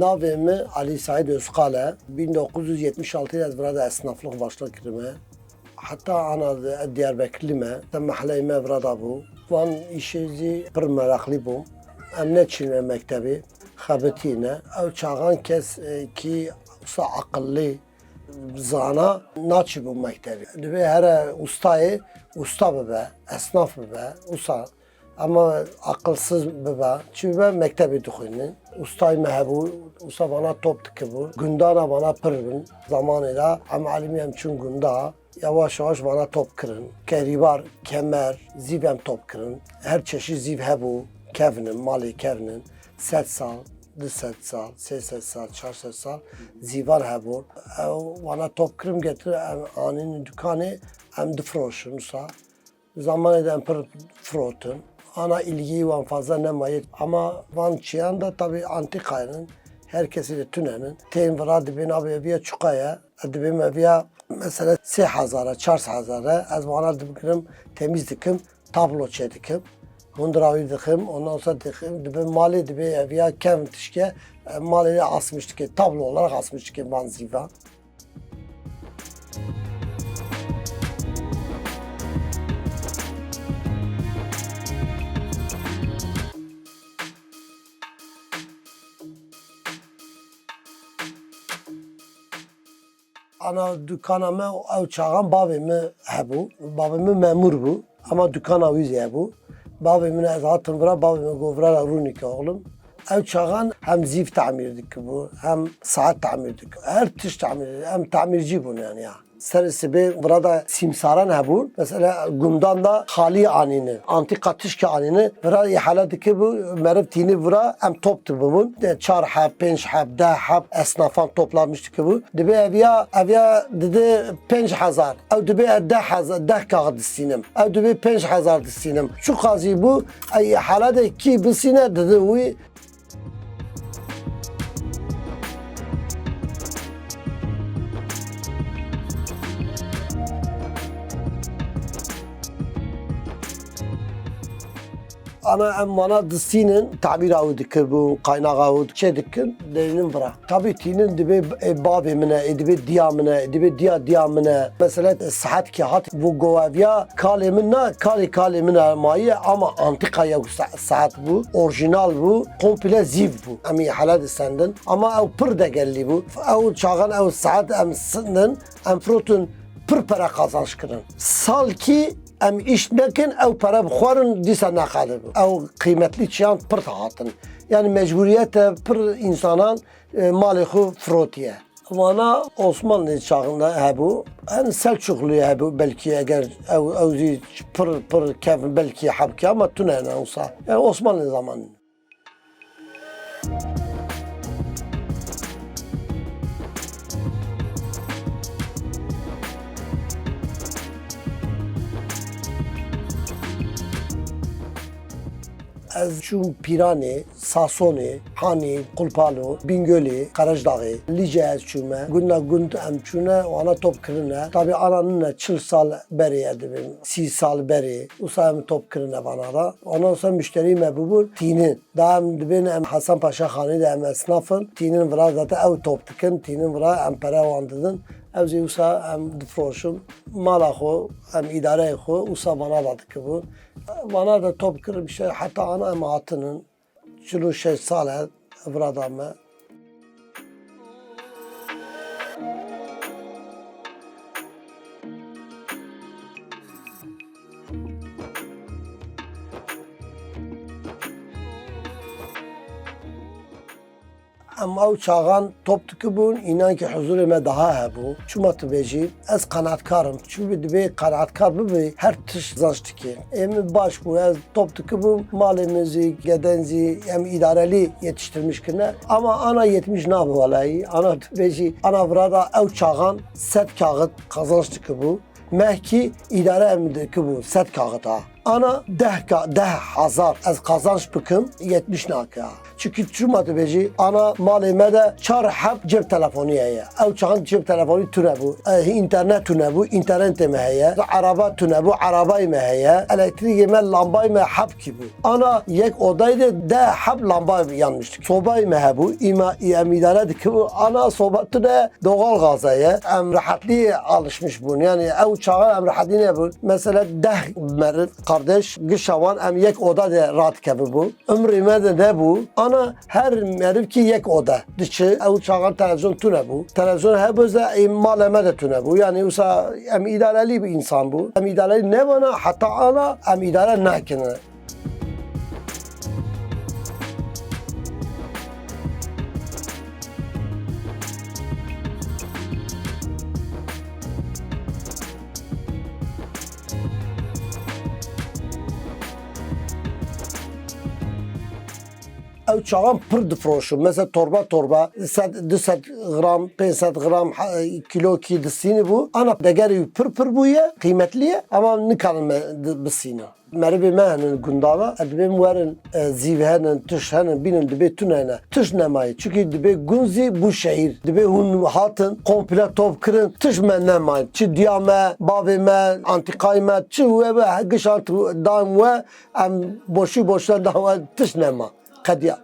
Navemi Ali Said Özkale 1976'da burada esnaflık başladı. Hatta ana Diyarbakırlı'ma, mahalleme burada bu. Van işi bir meraklı bu. Emniyet çilme mektebi, xabetine. Ev çağan kes ki usta akıllı zana naçı bu mektebi. Ve her ustayı usta bebe, esnaf bebe, usta. Ama akılsız bebe. Çünkü ben mektebi duhuyum. Ustay mehebu, usta bana top tıkı bu. Gündana bana pırvın zamanıyla. Hem alimiyem çün günda. Yavaş yavaş bana top kırın. Keribar, kemer, zivem top kırın. Her çeşit ziv hebu. Kevnin, mali kevnin. Set sal, set sal, set sal, çar sal. Zivar hebu. Bana top kırım getir. Anın dükkanı hem difroşun usta. Zamanıyla pır frotun. Ana ilgiyi van fazla nemayet ama van çiyan da tabi antikayının herkesi de tünenin. Teyin vara dibin abiye çukaya, dibim abiye mesela 3,000'a, 4,000'a az bana dibikim temiz dikim, tablo çedikim. Hundravi dikim, ondan sonra dikim, dibim mali dibi abiye kevin tişke, mali asmıştık, tablo olarak asmıştık van ziva. Ana dükkanımı ev çağın babamı hebu, babamı memur bu ama dükkana yüzeye bu. Babamın zaten vura babamı govra runik oğlum. Ev çağın hem ziv tamirdik bu, hem saat tamirdik, her tiş tamirdik, hem tamirci bunu yani ya. Serisi bir burada simsaran hebu. Mesela gumdan da hali anini, antika tişki anini. Burada ihaladaki bu meribtini burada hem toptu bu. 4 hab, 5 hab, 10 hab esnafan toplanmıştı ki bu. Dibe evya dedi 5,000. Ev dibe 10 kağıt istinem. Ev dibe 5,000 istinem. Şu kazi bu ihaladaki bisine dedi bu. Ana emmana distinin tabir avu dikir bu kaynak avu şey dikir derinin bırak. Tabii tinin dibe babimine, dibe diyamine, dibe diyamine. Mesela saat ki hat bu govavya kalemine mayi ama antikaya saat bu, orijinal bu, komple ziv bu. Ami halad senden ama ev pır da geldi bu. Ev çağın ev saat em senden em frotun pır para kazanç kırın. Sal ki em iş nekin ev para bixwarin dîsa naxalir. Ew kıymetli çiyan pır tahatın. Yani mecburiyete pır insanan malê xwe firotiye. Vana Osmanlı çağında hebu, yani Selçuklu'ya hebu belki eğer ev pır kevin belki habki ama tünene olsa. Yani Osmanlı zamanı. Ez çûm Pîranê, Sasonê, Hanî, Kulpalo, Bingölê, Karajdağê, Lice ez çûme. Gunda gund em çûne wana top kirine. Tabii ananın 40 sal berê dibim, 30 sal berê. Usa em top kirine bana da. Ondan sonra müşteri mebubur tînin. Da em dibin em Hasan Paşa Xanî de em esnafın. Tînin vira zaten ew top dikin, tînin vira em pere wan didin. Ev zî wisa em difroşin. Mala xwe, em îdareyê xwe wisa bana da dikibûn. Bana da top kırıp bir şey hatta ana em hatının 46 sale burada me. Ama o çağın toptuki bun inan ki huzurime daha hebu. Çuma tübeci ez kanatkarım. Çünkü dibe kanatkar bu her tış zançtiki. Emi baş bu ez toptuki bu malimizi, gedenzi hem idareli yetiştirmiş kine. Ama ana yetmiş ne bu vallahi. Ana tübeci ana burada ev çağın set kağıt kazançtiki bu. Mehki idare emrindeki bu set kağıt ha. Ana 10,000 az kazanç bıkım 70 naka. Çünkü şu matebeci ana malime de çar hep cep telefonu heye. Ev çağın cep telefonu tüne bu. İnternet tüne bu. İnternet mi heye. Araba tüne bu. Arabayı mı heye. Elektrik yeme lambayı mı hep ki bu. Ana yek odaydı de hep lamba yanmıştı. Sobayı mı he bu. İdare ki bu. Ana soba tüne doğal gazaya. Rahatlığa alışmış bunu. Yani ev çağın rahatlığı ne bu? Mesela merit kardeş gışavan yek oda de rahat kebi bu. Ömrüme de ne bu? Ana her merif ki yek oda. Dışı ev çağın televizyon tüne bu. Televizyon hep öze maleme de tüne bu. Yani usa idareli bir insan bu. İdareli ne bana hatta ana idare nakine. Ev çağın pır difroşu. Mesela torba 200 gram, 500 gram kilo ki disini bu. Ana degeri pır bu ya, kıymetli ama ne kalın bisini. Merve mehenin gundava, edbim varın zivhenin, tuşhenin, binin dibe tünene, tuş nemayı. Çünkü dibe gunzi bu şehir. Dibe hun hatın, komple top kırın, tuş men nemayı. Çi diyame, babime, antikayme, çi ve gışant dam ve boşu boşuna dava tuş nema. Kadiya.